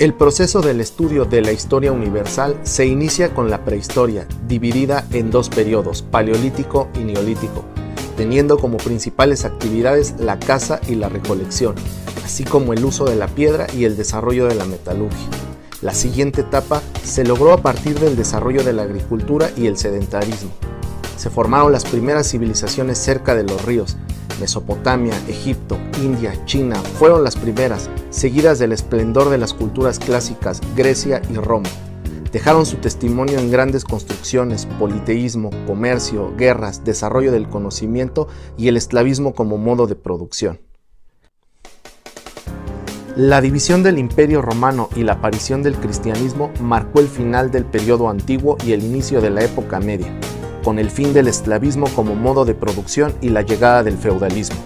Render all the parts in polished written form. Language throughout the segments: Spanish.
El proceso del estudio de la historia universal se inicia con la prehistoria, dividida en dos periodos, paleolítico y neolítico, teniendo como principales actividades la caza y la recolección, así como el uso de la piedra y el desarrollo de la metalurgia. La siguiente etapa se logró a partir del desarrollo de la agricultura y el sedentarismo. Se formaron las primeras civilizaciones cerca de los ríos. Mesopotamia, Egipto, India, China fueron las primeras, seguidas del esplendor de las culturas clásicas Grecia y Roma. Dejaron su testimonio en grandes construcciones, politeísmo, comercio, guerras, desarrollo del conocimiento y el esclavismo como modo de producción. La división del Imperio Romano y la aparición del cristianismo marcó el final del periodo antiguo y el inicio de la época media, con el fin del esclavismo como modo de producción y la llegada del feudalismo.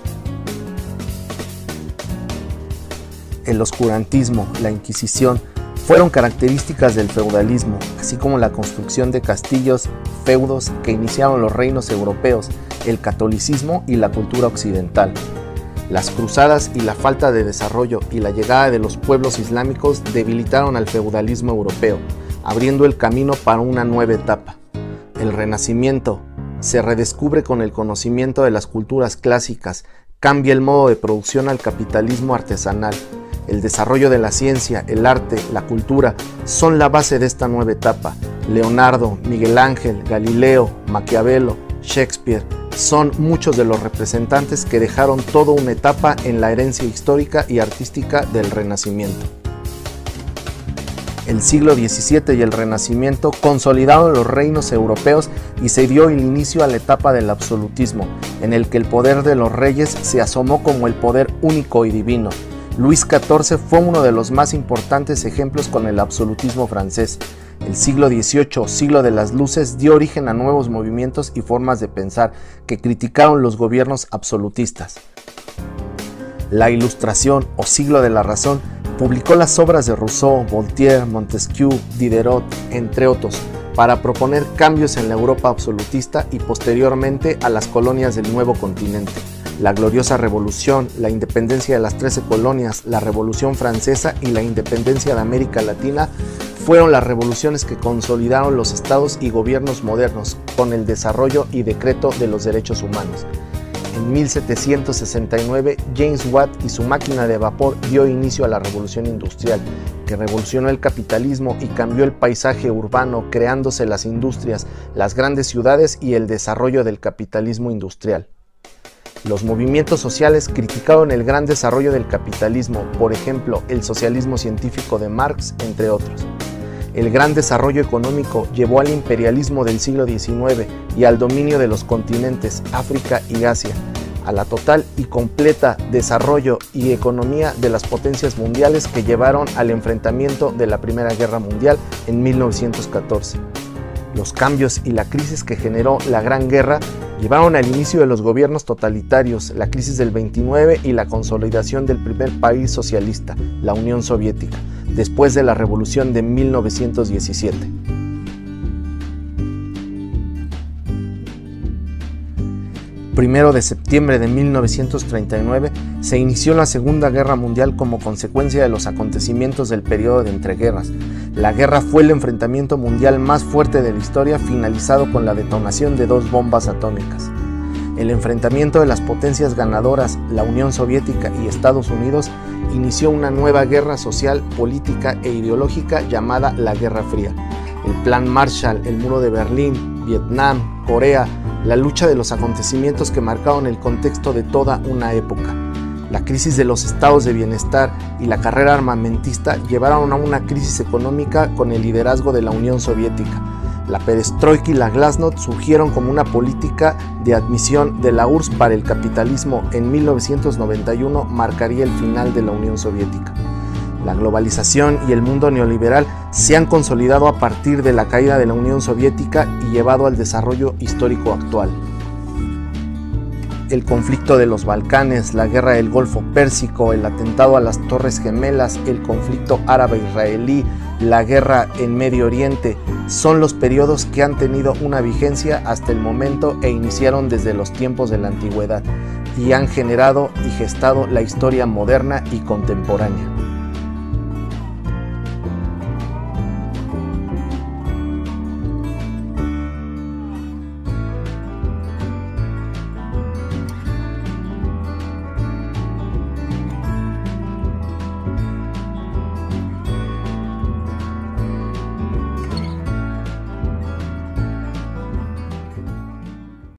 El oscurantismo, la Inquisición, fueron características del feudalismo, así como la construcción de castillos, feudos que iniciaron los reinos europeos, el catolicismo y la cultura occidental. Las cruzadas y la falta de desarrollo y la llegada de los pueblos islámicos debilitaron al feudalismo europeo, abriendo el camino para una nueva etapa. El Renacimiento se redescubre con el conocimiento de las culturas clásicas, cambia el modo de producción al capitalismo artesanal. El desarrollo de la ciencia, el arte, la cultura son la base de esta nueva etapa. Leonardo, Miguel Ángel, Galileo, Maquiavelo, Shakespeare son muchos de los representantes que dejaron toda una etapa en la herencia histórica y artística del Renacimiento. El siglo XVII y el Renacimiento consolidaron los reinos europeos y se dio el inicio a la etapa del absolutismo, en el que el poder de los reyes se asomó como el poder único y divino. Luis XIV fue uno de los más importantes ejemplos con el absolutismo francés. El siglo XVIII, siglo de las luces, dio origen a nuevos movimientos y formas de pensar que criticaron los gobiernos absolutistas. La Ilustración, o siglo de la razón, publicó las obras de Rousseau, Voltaire, Montesquieu, Diderot, entre otros, para proponer cambios en la Europa absolutista y posteriormente a las colonias del nuevo continente. La gloriosa revolución, la independencia de las 13 colonias, la Revolución Francesa y la independencia de América Latina fueron las revoluciones que consolidaron los estados y gobiernos modernos con el desarrollo y decreto de los derechos humanos. En 1769, James Watt y su máquina de vapor dio inicio a la revolución industrial, que revolucionó el capitalismo y cambió el paisaje urbano, creándose las industrias, las grandes ciudades y el desarrollo del capitalismo industrial. Los movimientos sociales criticaron el gran desarrollo del capitalismo, por ejemplo, el socialismo científico de Marx, entre otros. El gran desarrollo económico llevó al imperialismo del siglo XIX y al dominio de los continentes África y Asia, a la total y completa desarrollo y economía de las potencias mundiales que llevaron al enfrentamiento de la Primera Guerra Mundial en 1914. Los cambios y la crisis que generó la Gran Guerra llevaron al inicio de los gobiernos totalitarios, la crisis del 29 y la consolidación del primer país socialista, la Unión Soviética, después de la Revolución de 1917. Primero de septiembre de 1939 se inició la Segunda Guerra Mundial como consecuencia de los acontecimientos del periodo de entreguerras. La guerra fue el enfrentamiento mundial más fuerte de la historia, finalizado con la detonación de 2 bombas atómicas. El enfrentamiento de las potencias ganadoras, la Unión Soviética y Estados Unidos, inició una nueva guerra social, política e ideológica llamada la Guerra Fría. El Plan Marshall, el Muro de Berlín, Vietnam, Corea, la lucha de los acontecimientos que marcaron el contexto de toda una época. La crisis de los estados de bienestar y la carrera armamentista llevaron a una crisis económica con el liderazgo de la Unión Soviética. La perestroika y la glasnost surgieron como una política de admisión de la URSS para el capitalismo. En 1991 marcaría el final de la Unión Soviética. La globalización y el mundo neoliberal se han consolidado a partir de la caída de la Unión Soviética y llevado al desarrollo histórico actual. el conflicto de los Balcanes, la guerra del Golfo Pérsico, el atentado a las Torres Gemelas, el conflicto árabe-israelí, la guerra en Medio Oriente, son los periodos que han tenido una vigencia hasta el momento e iniciaron desde los tiempos de la antigüedad y han generado y gestado la historia moderna y contemporánea.